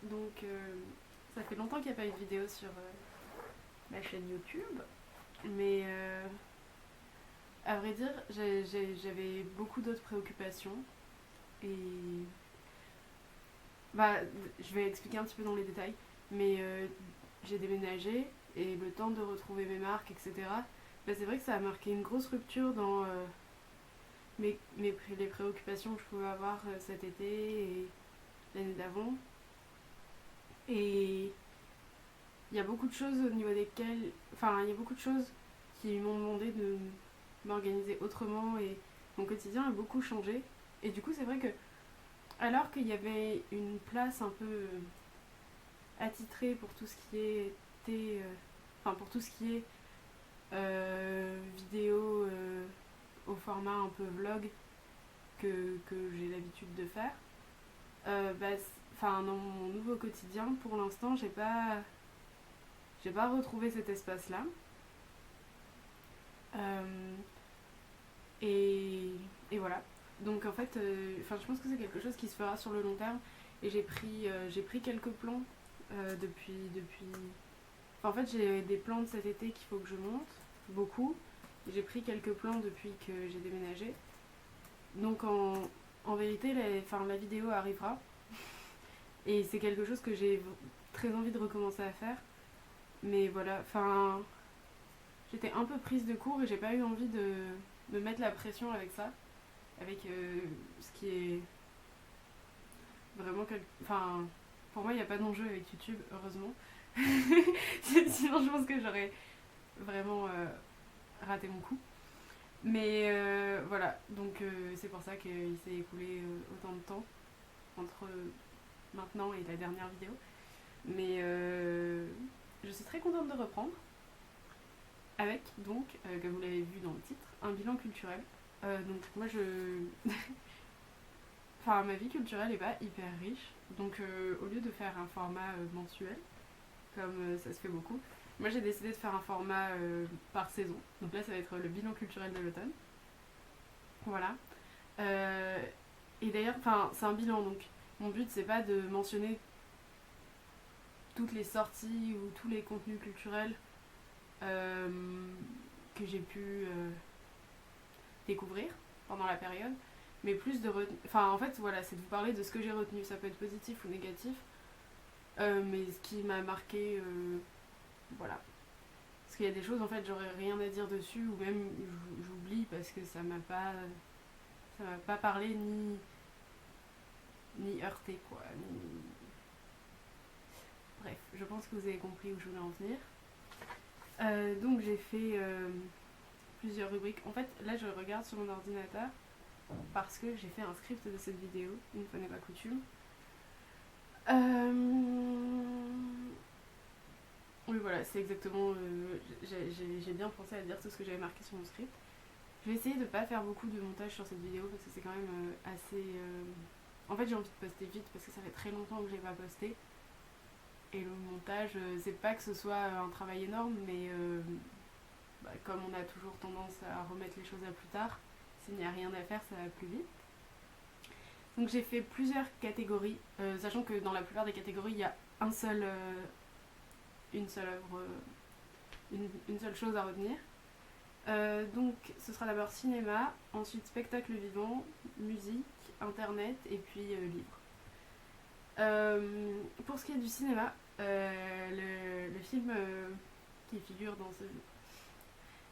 Donc, ça fait longtemps qu'il n'y a pas eu de vidéo sur ma chaîne YouTube. Mais à vrai dire, j'avais beaucoup d'autres préoccupations. Et bah, je vais expliquer un petit peu dans les détails. Mais j'ai déménagé et le temps de retrouver mes marques, etc. Bah, c'est vrai que ça a marqué une grosse rupture dans les préoccupations que je pouvais avoir cet été et l'année d'avant. Et il y a beaucoup de choses au niveau desquelles. Enfin, il y a beaucoup de choses qui m'ont demandé de m'organiser autrement et mon quotidien a beaucoup changé. Et du coup, c'est vrai que, alors qu'il y avait une place un peu attitrée pour tout ce qui était. Enfin, pour tout ce qui est vidéo au format un peu vlog que j'ai l'habitude de faire, bah, dans mon nouveau quotidien, pour l'instant, j'ai pas retrouvé cet espace-là. Euh, et, et voilà. Donc en fait, je pense que c'est quelque chose qui se fera sur le long terme. Et j'ai pris quelques plans depuis. Enfin, en fait, j'ai des plans de cet été qu'il faut que je monte, beaucoup. J'ai pris quelques plans depuis que j'ai déménagé. Donc en vérité, la vidéo arrivera. Et c'est quelque chose que j'ai très envie de recommencer à faire. Mais voilà, j'étais un peu prise de court et j'ai pas eu envie de me mettre la pression avec ça. Avec ce qui est vraiment. Pour moi, il n'y a pas d'enjeu avec YouTube, heureusement. Sinon, je pense que j'aurais vraiment raté mon coup. Mais voilà, donc c'est pour ça qu'il s'est écoulé autant de temps entre maintenant et la dernière vidéo. Mais je suis très contente de reprendre avec, donc, comme vous l'avez vu dans le titre, un bilan culturel. Donc moi ma vie culturelle est pas hyper riche. Donc au lieu de faire un format mensuel, comme ça se fait beaucoup, moi j'ai décidé de faire un format par saison. Donc là ça va être le bilan culturel de l'automne. Voilà. Euh, et d'ailleurs, c'est un bilan, donc mon but c'est pas de mentionner toutes les sorties ou tous les contenus culturels euh, que j'ai pu découvrir pendant la période, mais plus de en fait voilà, c'est de vous parler de ce que j'ai retenu. Ça peut être positif ou négatif, mais ce qui m'a marqué, voilà. Parce qu'il y a des choses en fait j'aurais rien à dire dessus ou même j'oublie parce que ça m'a pas parlé ni heurté quoi. Bref, je pense que vous avez compris où je voulais en venir. Donc j'ai fait plusieurs rubriques. En fait, là je regarde sur mon ordinateur parce que j'ai fait un script de cette vidéo, une fois n'est pas coutume. Oui, voilà, c'est exactement. J'ai bien pensé à dire tout ce que j'avais marqué sur mon script. Je vais essayer de pas faire beaucoup de montage sur cette vidéo parce que c'est quand même assez. En fait, j'ai envie de poster vite parce que ça fait très longtemps que j'ai pas posté. Et le montage, c'est pas que ce soit un travail énorme, mais comme on a toujours tendance à remettre les choses à plus tard, s'il n'y a rien à faire, ça va plus vite. Donc j'ai fait plusieurs catégories, sachant que dans la plupart des catégories, il y a une seule œuvre, une seule chose à retenir. Donc ce sera d'abord cinéma, ensuite spectacle vivant, musique, internet et puis livre. Pour ce qui est du cinéma, le film qui figure dans ce.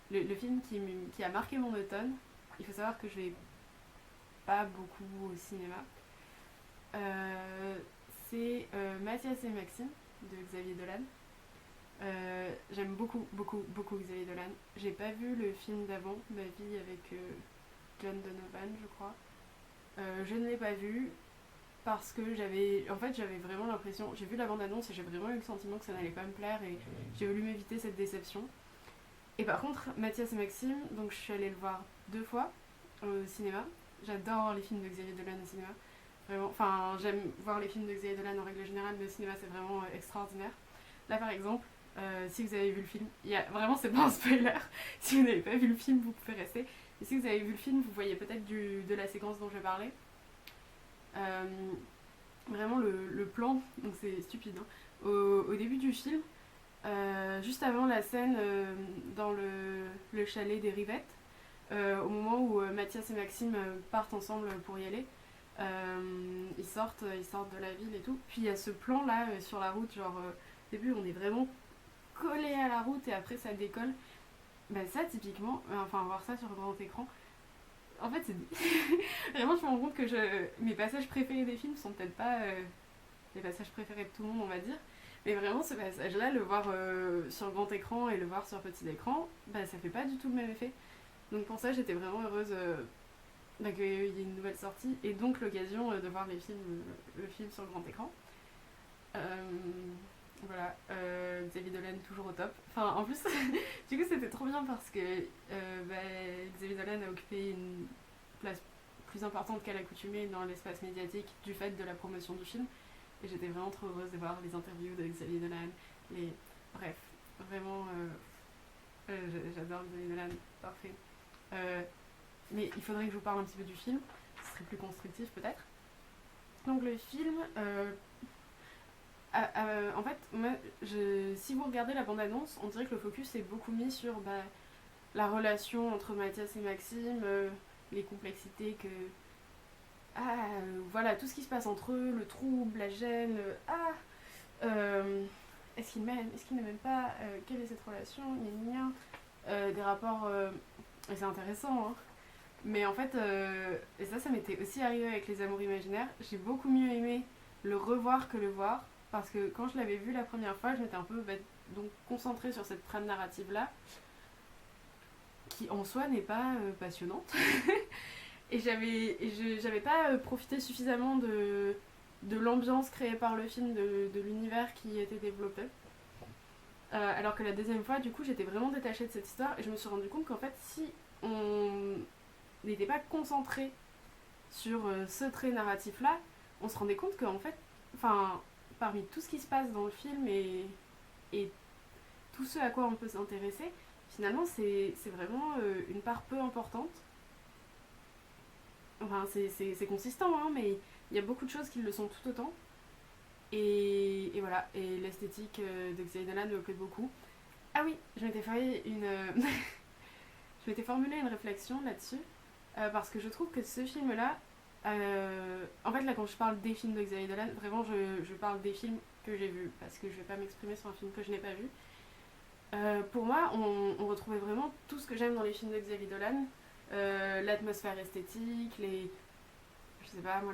Le film qui a marqué mon automne, il faut savoir que je vais pas beaucoup au cinéma. C'est Mathias et Maxime de Xavier Dolan. J'aime beaucoup, beaucoup, beaucoup Xavier Dolan. J'ai pas vu le film d'avant, Ma vie avec John Donovan, je crois. Je ne l'ai pas vu parce que j'avais vraiment l'impression, j'ai vu la bande-annonce et j'ai vraiment eu le sentiment que ça n'allait pas me plaire et j'ai voulu m'éviter cette déception. Et par contre, Mathias et Maxime, donc je suis allée le voir 2 fois au cinéma. J'adore les films de Xavier Dolan au cinéma. Vraiment, j'aime voir les films de Xavier Dolan en règle générale, mais au cinéma c'est vraiment extraordinaire. Là par exemple, si vous avez vu le film, vraiment c'est pas un spoiler. Si vous n'avez pas vu le film, vous pouvez rester. Et si vous avez vu le film, vous voyez peut-être de la séquence dont je vais parler. Vraiment le plan, donc c'est stupide, hein. Au début du film, juste avant la scène dans le chalet des Rivettes, au moment où Mathias et Maxime partent ensemble pour y aller, ils sortent de la ville et tout. Puis il y a ce plan là sur la route, genre au début on est vraiment collé à la route et après ça décolle. Bah ça typiquement, enfin voir ça sur grand écran, en fait c'est vraiment je me rends compte que mes passages préférés des films sont peut-être pas les passages préférés de tout le monde on va dire, mais vraiment ce passage là, le voir sur grand écran et le voir sur petit écran, bah ça fait pas du tout le même effet. Donc pour ça j'étais vraiment heureuse qu'il y ait une nouvelle sortie et donc l'occasion de voir le film sur grand écran. Euh, voilà, Xavier Dolan toujours au top. Enfin, en plus, du coup, c'était trop bien parce que Xavier Dolan a occupé une place plus importante qu'à l'accoutumée dans l'espace médiatique du fait de la promotion du film. Et j'étais vraiment trop heureuse de voir les interviews de Xavier Dolan. Bref, vraiment, j'adore Xavier Dolan, parfait. Mais il faudrait que je vous parle un petit peu du film, ce serait plus constructif peut-être. Donc le film, en fait, si vous regardez la bande-annonce, on dirait que le focus est beaucoup mis sur la relation entre Mathias et Maxime, les complexités que... voilà, tout ce qui se passe entre eux, le trouble, la gêne, est-ce qu'il m'aime, est-ce qu'il ne m'aime pas, quelle est cette relation, des rapports... et c'est intéressant, hein. Mais en fait, et ça m'était aussi arrivé avec Les Amours Imaginaires, j'ai beaucoup mieux aimé le revoir que le voir, parce que quand je l'avais vu la première fois, je m'étais un peu donc concentrée sur cette trame narrative-là, qui en soi n'est pas passionnante. Et j'avais pas profité suffisamment de l'ambiance créée par le film, de l'univers qui était développé. Alors que la deuxième fois, du coup, j'étais vraiment détachée de cette histoire, et je me suis rendu compte qu'en fait, si on n'était pas concentré sur ce trait narratif là, on se rendait compte qu'en fait, parmi tout ce qui se passe dans le film et tout ce à quoi on peut s'intéresser, finalement c'est vraiment une part peu importante. Enfin c'est consistant, hein, mais il y a beaucoup de choses qui le sont tout autant. Et voilà, et l'esthétique de Xavier Dolan me plaît beaucoup. Ah oui, je m'étais formulé une réflexion là-dessus. Parce que je trouve que ce film-là, en fait là quand je parle des films de Xavier Dolan, vraiment je parle des films que j'ai vus, parce que je vais pas m'exprimer sur un film que je n'ai pas vu. Pour moi, on retrouvait vraiment tout ce que j'aime dans les films de Xavier Dolan, l'atmosphère esthétique, je sais pas moi,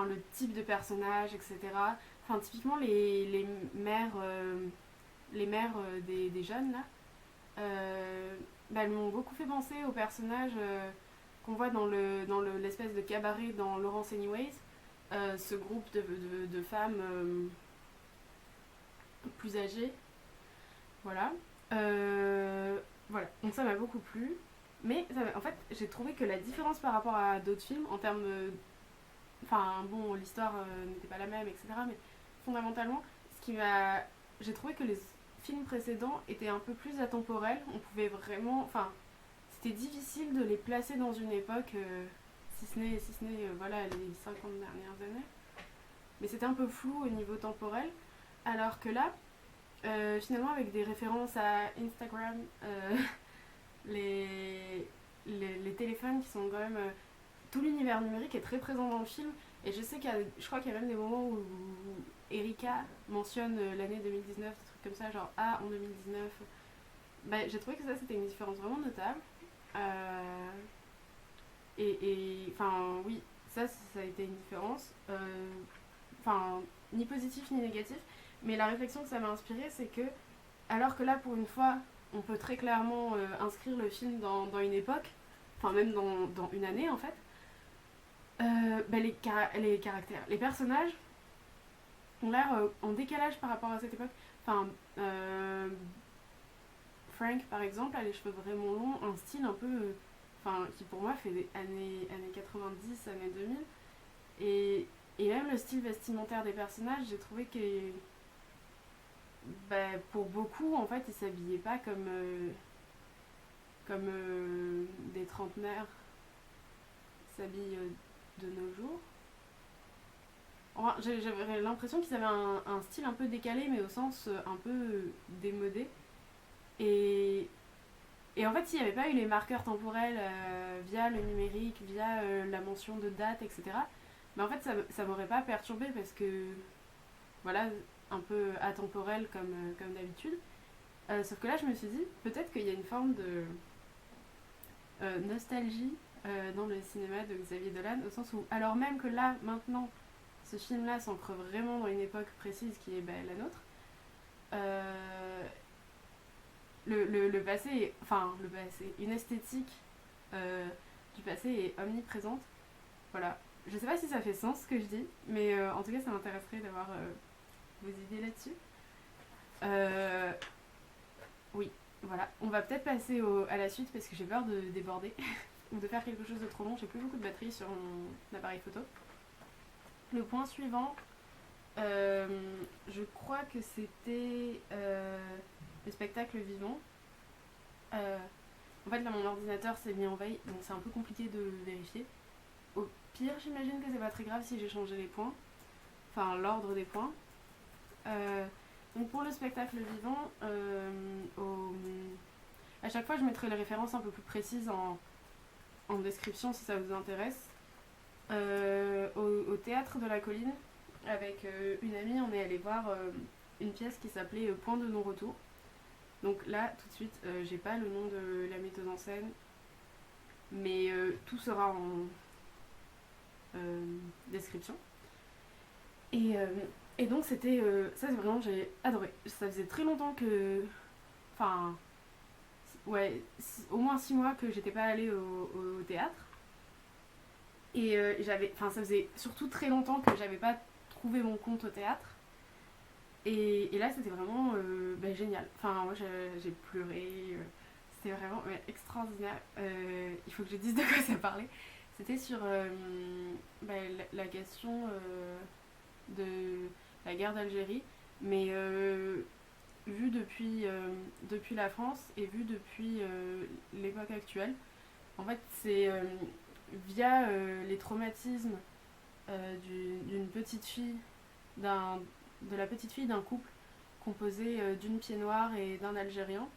le type de personnage, etc. Enfin typiquement les mères, des jeunes là, elles m'ont beaucoup fait penser aux personnages qu'on voit dans l'espèce de cabaret dans Laurence Anyways, ce groupe de femmes plus âgées. Voilà. Voilà. Donc ça m'a beaucoup plu. Mais en fait, j'ai trouvé que la différence par rapport à d'autres films, en termes de... Enfin, bon, l'histoire n'était pas la même, etc. Mais fondamentalement, j'ai trouvé que les films précédents étaient un peu plus atemporels. On pouvait vraiment... C'était difficile de les placer dans une époque, si ce n'est voilà, les 50 dernières années. Mais c'était un peu flou au niveau temporel. Alors que là, finalement, avec des références à Instagram, les téléphones qui sont quand même... tout l'univers numérique est très présent dans le film. Et je je crois qu'il y a même des moments où Erika mentionne l'année 2019, des trucs comme ça, genre en 2019. J'ai trouvé que ça, c'était une différence vraiment notable. Oui, ça a été une différence. Ni positif ni négatif. Mais la réflexion que ça m'a inspirée, c'est que, alors que là, pour une fois, on peut très clairement inscrire le film dans une époque, même dans une année en fait, les caractères, les personnages ont l'air en décalage par rapport à cette époque. Frank par exemple a les cheveux vraiment longs, un style un peu qui pour moi fait des années 90, années 2000, et même le style vestimentaire des personnages, j'ai trouvé que pour beaucoup en fait ils s'habillaient pas comme des trentenaires s'habillent de nos jours. Enfin, j'avais l'impression qu'ils avaient un style un peu décalé, mais au sens un peu démodé. Et, et en fait, s'il n'y avait pas eu les marqueurs temporels via le numérique, via la mention de date, etc., mais en fait, ça m'aurait pas perturbé parce que, voilà, un peu atemporel comme d'habitude. Sauf que là, je me suis dit, peut-être qu'il y a une forme de nostalgie dans le cinéma de Xavier Dolan, au sens où, alors même que là, maintenant, ce film-là s'ancre vraiment dans une époque précise qui est la nôtre, euh, le passé, enfin, le passé, une esthétique du passé est omniprésente. Voilà. Je sais pas si ça fait sens ce que je dis, mais en tout cas, ça m'intéresserait d'avoir vos idées là-dessus. Euh, oui, voilà. On va peut-être passer à la suite parce que j'ai peur de déborder ou de faire quelque chose de trop long. J'ai plus beaucoup de batterie sur mon appareil photo. Le point suivant, euh, je crois que c'était le spectacle vivant. Euh, En fait, là, mon ordinateur s'est mis en veille, donc c'est un peu compliqué de vérifier. Au pire, j'imagine que c'est pas très grave si j'ai changé les points, enfin l'ordre des points. Euh, donc pour le spectacle vivant, à chaque fois, je mettrai les références un peu plus précises en description si ça vous intéresse. Au théâtre de la colline, avec une amie, on est allé voir une pièce qui s'appelait Point de non-retour. Donc là, tout de suite, j'ai pas le nom de la metteuse en scène, mais tout sera en description. Et, euh, et donc c'était, ça c'est vraiment, j'ai adoré. Ça faisait très longtemps que, enfin, ouais, au moins 6 mois que j'étais pas allée au théâtre. Et enfin ça faisait surtout très longtemps que j'avais pas trouvé mon compte au théâtre. Et là c'était vraiment génial. Enfin moi j'ai pleuré, c'était vraiment extraordinaire. Il faut que je dise de quoi ça parlait. C'était sur la question de la guerre d'Algérie, mais vu depuis la France et vu depuis l'époque actuelle. En fait, c'est via les traumatismes d'une petite fille, de la petite fille d'un couple composé d'une pied noire et d'un Algérien.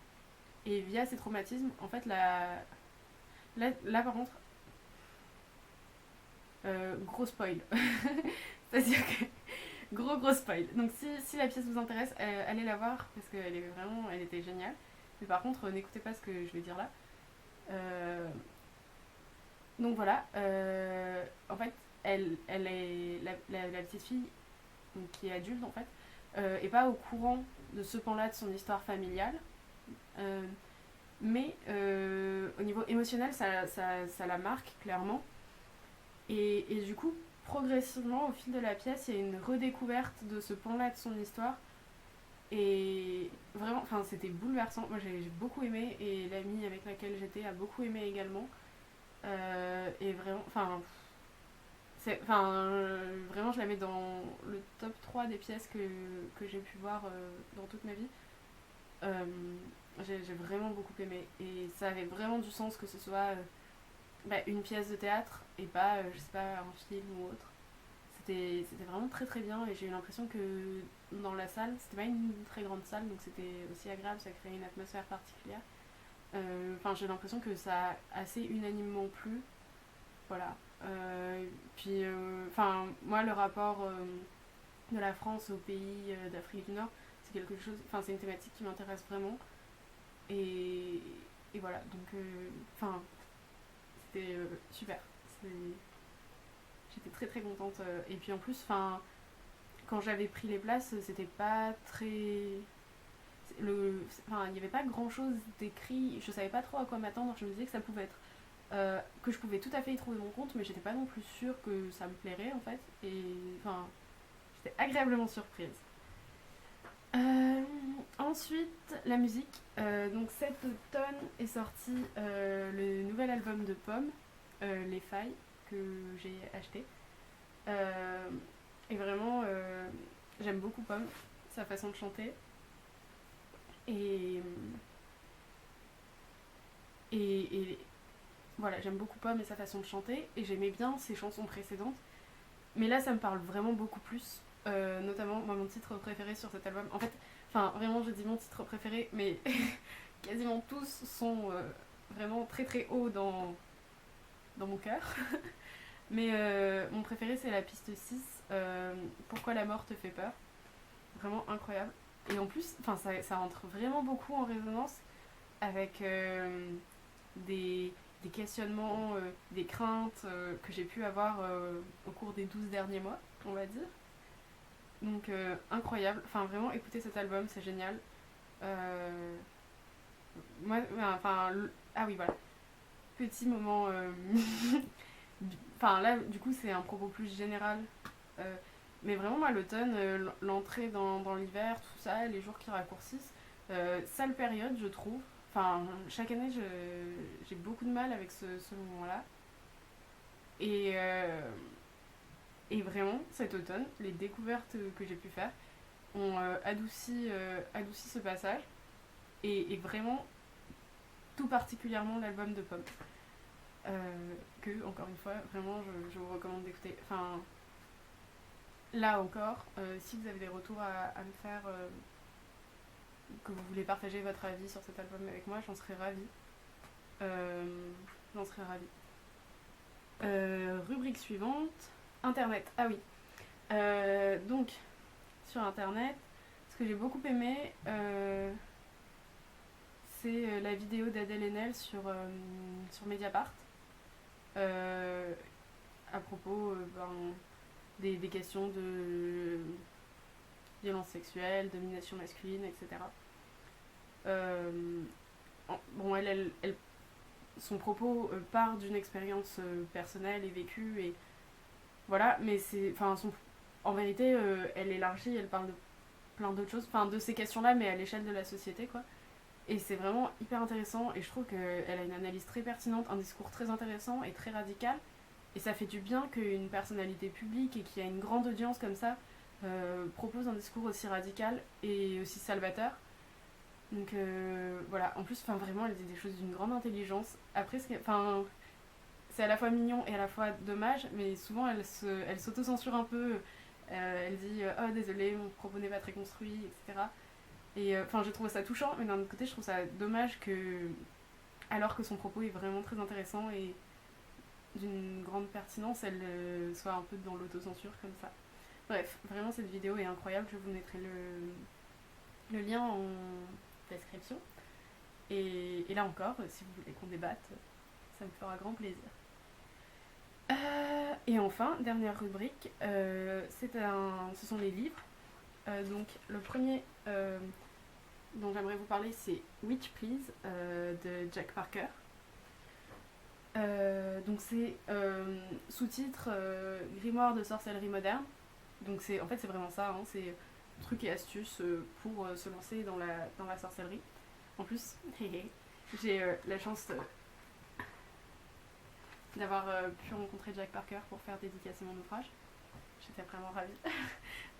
Et via ces traumatismes, en fait, là par contre, gros spoil. C'est-à-dire que gros spoil. Donc si la pièce vous intéresse, allez la voir parce qu'elle est vraiment, elle était géniale. Mais par contre, n'écoutez pas ce que je vais dire là. Euh, donc voilà. En fait, elle est la petite fille donc, qui est adulte en fait, est pas au courant de ce pan-là de son histoire familiale. Euh, mais au niveau émotionnel, ça la marque clairement. Et du coup, progressivement, au fil de la pièce, il y a une redécouverte de ce pan-là de son histoire. Et vraiment, enfin, c'était bouleversant. Moi, j'ai beaucoup aimé, et l'amie avec laquelle j'étais a beaucoup aimé également. Et vraiment, vraiment, je la mets dans le top 3 des pièces que j'ai pu voir dans toute ma vie. Euh, j'ai vraiment beaucoup aimé. Et ça avait vraiment du sens que ce soit une pièce de théâtre et pas, je sais pas, un film ou autre. C'était vraiment très très bien et j'ai eu l'impression que dans la salle, c'était pas une très grande salle donc c'était aussi agréable, ça créait une atmosphère particulière. J'ai l'impression que ça a assez unanimement plu. Voilà. Puis, moi, le rapport de la France aux pays d'Afrique du Nord, c'est quelque chose, c'est une thématique qui m'intéresse vraiment. Et, et voilà, donc, c'était super. C'est- J'étais très très contente. Et puis en plus, quand j'avais pris les places, c'était pas très. Il n'y avait pas grand chose d'écrit, je savais pas trop à quoi m'attendre, je me disais que ça pouvait être. Que je pouvais tout à fait y trouver mon compte, mais j'étais pas non plus sûre que ça me plairait en fait. Et j'étais agréablement surprise. Ensuite, la musique. Donc cet automne est sorti le nouvel album de Pomme, Les Failles, que j'ai acheté. Et vraiment, j'aime beaucoup Pomme, sa façon de chanter. Et, et voilà, j'aime beaucoup Pomme et sa façon de chanter. Et j'aimais bien ses chansons précédentes. Mais là, ça me parle vraiment beaucoup plus. Notamment, moi, mon titre préféré sur cet album. En fait, enfin, vraiment, je dis mon titre préféré, mais quasiment tous sont vraiment très très hauts dans mon cœur. Mais mon préféré, c'est la piste 6, Pourquoi la mort te fait peur. Vraiment incroyable. Et en plus, ça entre vraiment beaucoup en résonance avec des questionnements, des craintes que j'ai pu avoir au cours des 12 derniers mois, on va dire. Donc incroyable. Enfin, vraiment, écoutez cet album, c'est génial. Euh, Moi, enfin, ah oui, voilà. Petit moment. Enfin, là, du coup, c'est un propos plus général. Euh, mais vraiment, moi, l'automne, l'entrée dans l'hiver, tout ça, les jours qui raccourcissent, sale période, je trouve. Enfin, chaque année, j'ai beaucoup de mal avec ce moment-là. Et, et vraiment, cet automne, les découvertes que j'ai pu faire ont adouci ce passage. Et vraiment, tout particulièrement l'album de Pomme. Que, encore une fois, vraiment, je vous recommande d'écouter. Enfin, là encore, si vous avez des retours à me faire, que vous voulez partager votre avis sur cet album avec moi, j'en serais ravie. J'en serais ravie. Rubrique suivante, Internet. Ah oui. Donc, sur Internet, ce que j'ai beaucoup aimé, c'est la vidéo d'Adèle Haenel sur Mediapart. À propos des questions de violence sexuelle, domination masculine, etc. Bon, son propos part d'une expérience personnelle et vécue, et voilà, mais en vérité, elle élargit, elle parle de plein d'autres choses, enfin de ces questions-là, mais à l'échelle de la société, quoi. Et c'est vraiment hyper intéressant, et je trouve qu'elle a une analyse très pertinente, un discours très intéressant et très radical. Et ça fait du bien qu'une personnalité publique et qui a une grande audience comme ça propose un discours aussi radical et aussi salvateur. Donc voilà, en plus, vraiment, elle dit des choses d'une grande intelligence. Après, c'est à la fois mignon et à la fois dommage, mais souvent elle s'auto-censure un peu. Elle dit oh désolé, mon propos n'est pas très construit, etc. Et je trouve ça touchant, mais d'un autre côté, je trouve ça dommage que, alors que son propos est vraiment très intéressant et d'une grande pertinence, elle soit un peu dans l'autocensure comme ça. Bref, vraiment cette vidéo est incroyable, je vous mettrai le lien en description. Et là encore, si vous voulez qu'on débatte, ça me fera grand plaisir. Et enfin, dernière rubrique, ce sont les livres. Donc le premier dont j'aimerais vous parler, c'est Witch Please de Jack Parker. Donc c'est sous-titre Grimoire de sorcellerie moderne. Donc c'est vraiment ça, hein, c'est trucs et astuces pour se lancer dans la sorcellerie. En plus, j'ai la chance d'avoir pu rencontrer Jack Parker pour faire dédicacer mon ouvrage. J'étais vraiment ravie.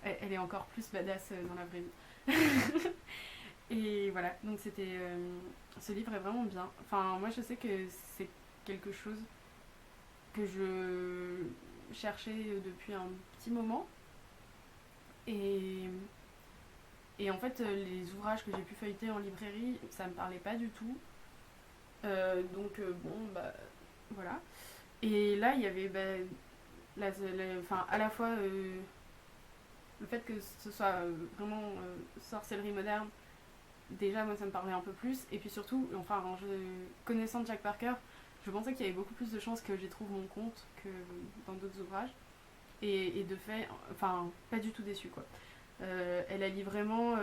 Elle est encore plus badass dans la vraie vie. Et voilà, donc ce livre est vraiment bien. Enfin, moi je sais que c'est quelque chose que je cherchais depuis un petit moment. Et en fait, les ouvrages que j'ai pu feuilleter en librairie, ça me parlait pas du tout. Donc bon, bah voilà. Et là, il y avait à la fois le fait que ce soit vraiment sorcellerie moderne. Déjà, moi, ça me parlait un peu plus. Et puis surtout, connaissant Jack Parker, je pensais qu'il y avait beaucoup plus de chances que j'y trouve mon compte que dans d'autres ouvrages. Et de fait, pas du tout déçue, quoi. Elle allie vraiment...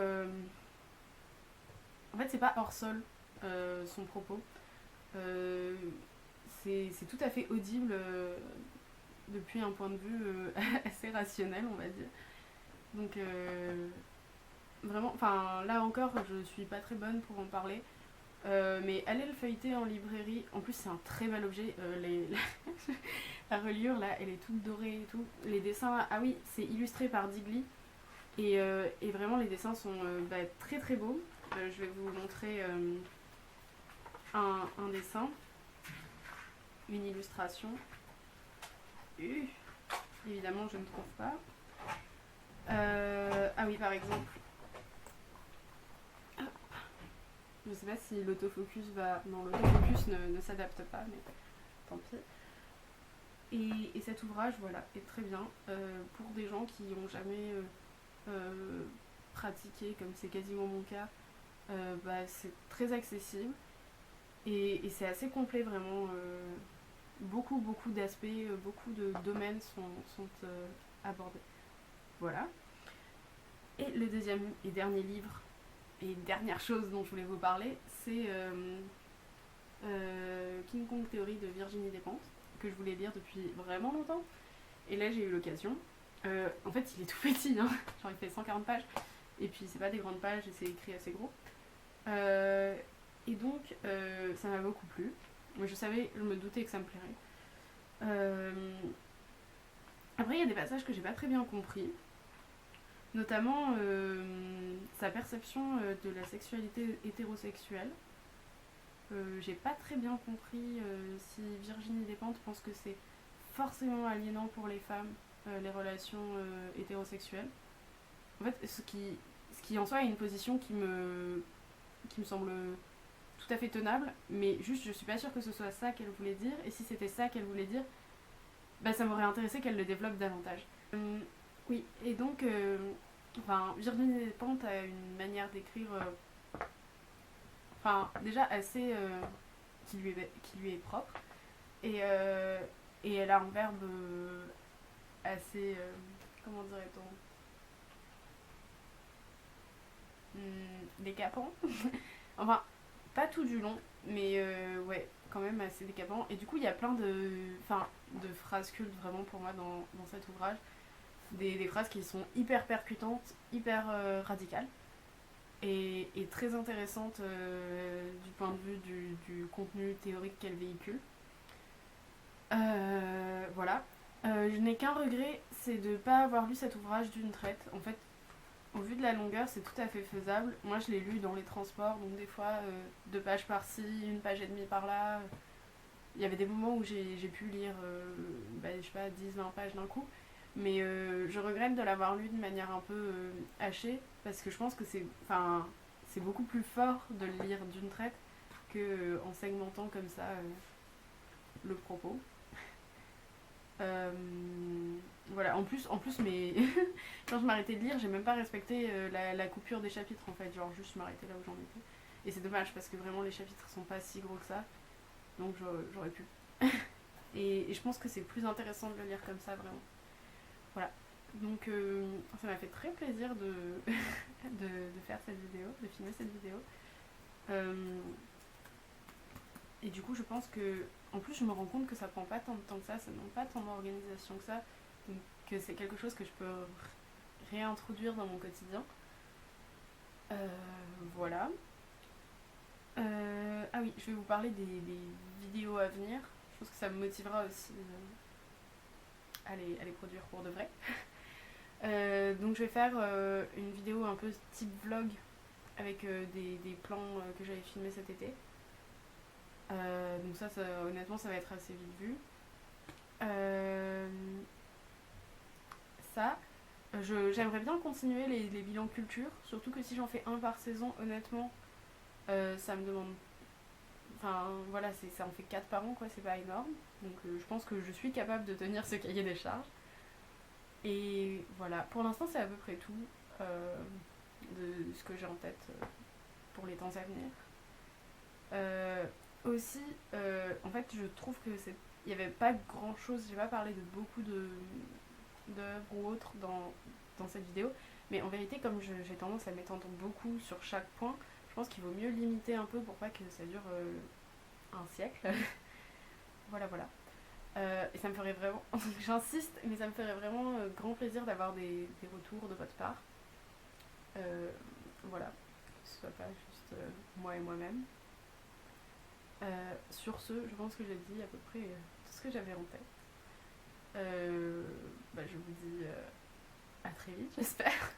En fait, c'est pas hors sol, son propos. C'est tout à fait audible depuis un point de vue assez rationnel, on va dire. Donc... vraiment, là encore, je suis pas très bonne pour en parler. Mais allez le feuilleter en librairie. En plus, c'est un très bel objet. La reliure, là, elle est toute dorée et tout. Les dessins, ah oui, c'est illustré par Digli. Et vraiment, les dessins sont très très beaux. Je vais vous montrer un dessin, une illustration. évidemment je ne trouve pas. Ah oui, par exemple, je sais pas si l'autofocus va... Non, l'autofocus ne s'adapte pas, mais tant pis. Et cet ouvrage, voilà, est très bien pour des gens qui n'ont jamais pratiqué, comme c'est quasiment mon cas. C'est très accessible et c'est assez complet, vraiment. Beaucoup d'aspects, beaucoup de domaines sont abordés. Voilà. Et le deuxième et dernier livre, et dernière chose dont je voulais vous parler, c'est King Kong Theory de Virginie Despentes, que je voulais lire depuis vraiment longtemps. Et là, j'ai eu l'occasion. En fait, il est tout petit, hein. Genre, il fait 140 pages. Et puis, c'est pas des grandes pages et c'est écrit assez gros. Et donc, ça m'a beaucoup plu. Mais je me doutais que ça me plairait. Après, il y a des passages que j'ai pas très bien compris. Notamment sa perception de la sexualité hétérosexuelle. J'ai pas très bien compris si Virginie Despentes pense que c'est forcément aliénant pour les femmes, les relations hétérosexuelles. En fait, ce qui en soi est une position qui me semble tout à fait tenable, mais juste je suis pas sûre que ce soit ça qu'elle voulait dire, et si c'était ça qu'elle voulait dire, ça m'aurait intéressé qu'elle le développe davantage. Oui, et donc, Virginie Despentes a une manière d'écrire, déjà assez, qui lui est propre, et elle a un verbe assez, comment dirait-on, décapant. Enfin, pas tout du long, mais ouais, quand même assez décapant. Et du coup, il y a plein de phrases cultes vraiment pour moi dans cet ouvrage. Des phrases qui sont hyper percutantes, hyper radicales. Et très intéressantes du point de vue du contenu théorique qu'elle véhicule. Voilà. Je n'ai qu'un regret, c'est de ne pas avoir lu cet ouvrage d'une traite. En fait, au vu de la longueur, c'est tout à fait faisable. Moi, je l'ai lu dans les transports, donc des fois, 2 pages par-ci, 1 page et demie par-là. Il y avait des moments où j'ai pu lire, je sais pas, 10-20 pages d'un coup. Mais je regrette de l'avoir lu de manière un peu hachée, parce que je pense que c'est beaucoup plus fort de le lire d'une traite qu'en segmentant comme ça le propos. Voilà, en plus mais quand je m'arrêtais de lire, j'ai même pas respecté la coupure des chapitres en fait, genre juste je m'arrêtais là où j'en étais. Et c'est dommage parce que vraiment les chapitres sont pas si gros que ça, donc j'aurais pu. Et je pense que c'est plus intéressant de le lire comme ça vraiment. Voilà, donc ça m'a fait très plaisir de faire cette vidéo, de filmer cette vidéo. Et du coup je pense que, en plus je me rends compte que ça prend pas tant de temps que ça demande pas tant d'organisation que ça, donc que c'est quelque chose que je peux réintroduire dans mon quotidien. Voilà. Ah oui, je vais vous parler des vidéos à venir. Je pense que ça me motivera aussi à les produire pour de vrai. Donc je vais faire une vidéo un peu type vlog avec des plans que j'avais filmés cet été. Donc ça, honnêtement, ça va être assez vite vu. J'aimerais bien continuer les bilans culture, surtout que si j'en fais un par saison, honnêtement, ça me demande... Enfin, voilà, ça en fait 4 par an, quoi, c'est pas énorme. Donc je pense que je suis capable de tenir ce cahier des charges. Et voilà, pour l'instant, c'est à peu près tout de ce que j'ai en tête pour les temps à venir. Aussi, en fait, je trouve que il n'y avait pas grand chose, j'ai pas parlé de beaucoup d'œuvres ou autres dans cette vidéo, mais en vérité, comme j'ai tendance à m'étendre beaucoup sur chaque point, je pense qu'il vaut mieux limiter un peu pour pas que ça dure un siècle. Voilà. Et ça me ferait vraiment, j'insiste, mais ça me ferait vraiment grand plaisir d'avoir des retours de votre part. Voilà, que ce soit pas juste moi et moi-même. Sur ce, je pense que j'ai dit à peu près tout ce que j'avais en tête. Je vous dis à très vite, j'espère.